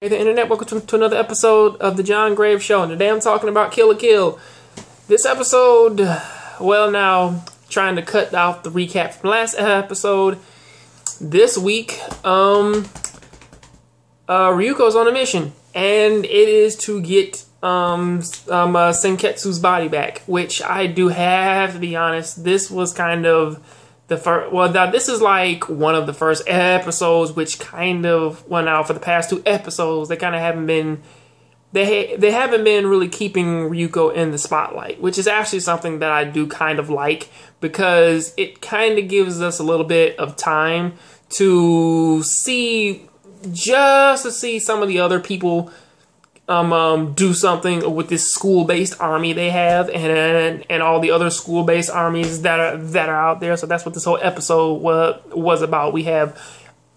Hey the internet, welcome to another episode of the John Graves Show. And today I'm talking about Kill la Kill. This episode, well now, trying to cut out the recap from last episode. This week, Ryuko's on a mission. And it is to get Senketsu's body back. Which I do have to be honest, this was kind of the first, well, this is like one of the first episodes, which kind of went out for the past two episodes. They kind of haven't been, they haven't been really keeping Ryuko in the spotlight, which is actually something that I do kind of like because it kind of gives us a little bit of time to see, just to see some of the other people do something with this school-based army they have, and all the other school-based armies that are out there. So that's what this whole episode was about. We have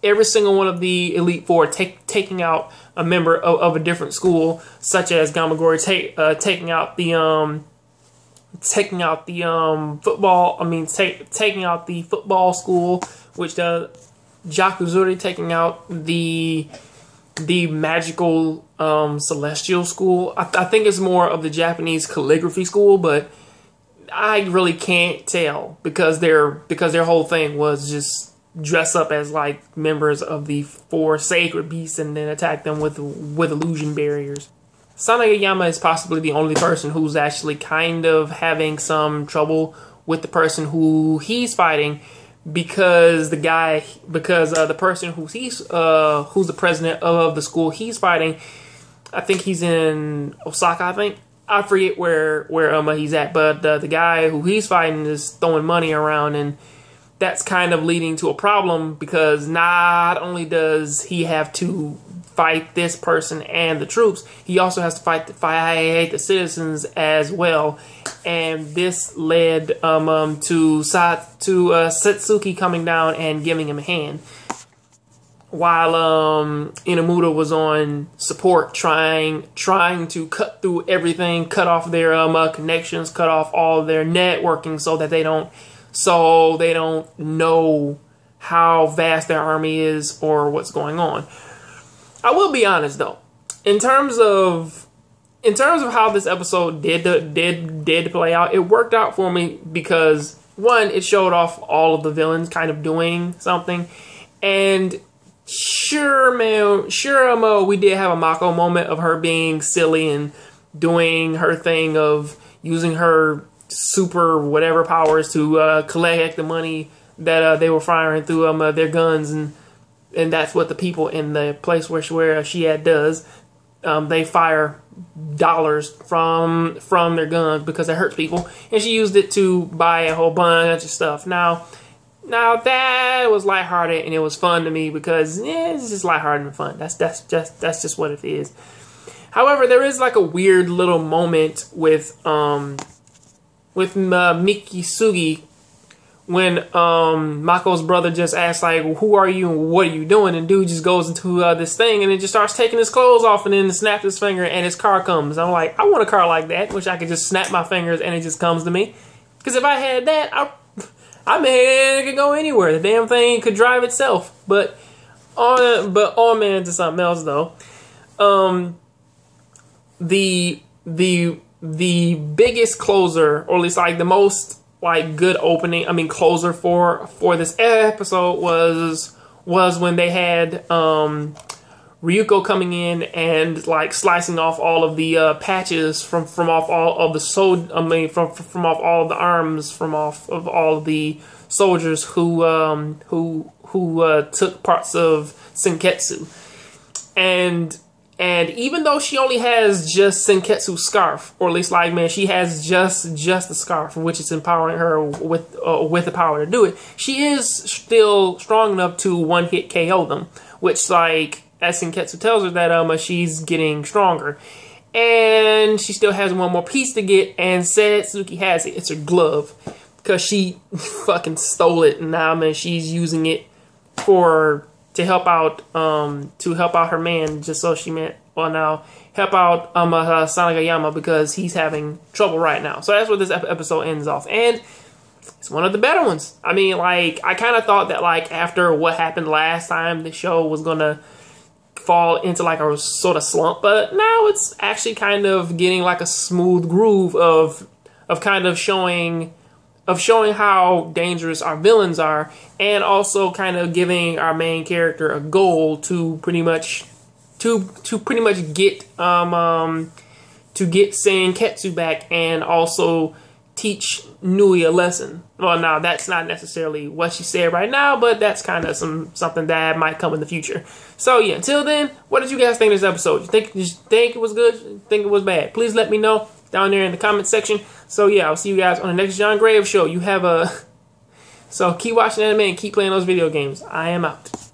every single one of the Elite Four taking out a member of a different school, such as Gamagori taking out the football school, which Jakuzuri taking out the magical celestial school. I think it's more of the Japanese calligraphy school, but I really can't tell because their whole thing was just dress up as like members of the four sacred beasts and then attack them with illusion barriers. Sanagayama is possibly the only person who's actually kind of having some trouble with the person who he's fighting, because the person who's the president of the school he's fighting, I think he's in Osaka. I forget where he's at, but the guy who he's fighting is throwing money around, and that's kind of leading to a problem because not only does he have to fight this person and the troops, he also has to fight the citizens as well. And this led to Setsuki coming down and giving him a hand, while Inamuda was on support, trying to cut through everything, cut off their connections, cut off all their networking, so that they don't know how vast their army is or what's going on. I will be honest though, in terms of how this episode did play out, it worked out for me because one, it showed off all of the villains kind of doing something, and sure, we did have a Mako moment of her being silly and doing her thing of using her super whatever powers to collect the money that they were firing through their guns, and that's what the people in the place where she does. They fire dollars from their guns because it hurts people, and she used it to buy a whole bunch of stuff. Now that was lighthearted and it was fun to me because it's just lighthearted and fun. That's just what it is. However, there is like a weird little moment with Mikisugi when Mako's brother just asks like, who are you and what are you doing? And dude just goes into this thing and then just starts taking his clothes off and then snaps his finger and his car comes. I'm like, I want a car like that, which I could just snap my fingers and it just comes to me. Because if I had that, I mean, it could go anywhere. The damn thing could drive itself. But on man to something else though. The biggest closer, or at least like the most like good closer for this episode was when they had Ryuko coming in and like slicing off all of the patches from off all of the from off all of the arms from off of all of the soldiers who took parts of Senketsu. And even though she only has just Senketsu's scarf, or at least like, man, she has just the scarf, which is empowering her with the power to do it, she is still strong enough to one-hit KO them, which, like, as Senketsu tells her that she's getting stronger. And she still has one more piece to get, and Setsuki has it. It's her glove, because she fucking stole it, and now, man, she's using it to help out her man, just so she meant, well, now help out Sanagayama because he's having trouble right now. So that's what this episode ends off, and it's one of the better ones. I mean, like, I kind of thought that, like, after what happened last time, the show was gonna fall into like a sort of slump, but now it's actually kind of getting like a smooth groove of kind of showing how dangerous our villains are, and also kind of giving our main character a goal to pretty much get Senketsu back, and also teach Nui a lesson. Well, now that's not necessarily what she said right now, but that's kind of something that might come in the future. So yeah, until then, what did you guys think of this episode? You think it was good? Think it was bad? Please let me know down there in the comment section. So yeah, I'll see you guys on the next John Graves show. So keep watching anime and keep playing those video games. I am out.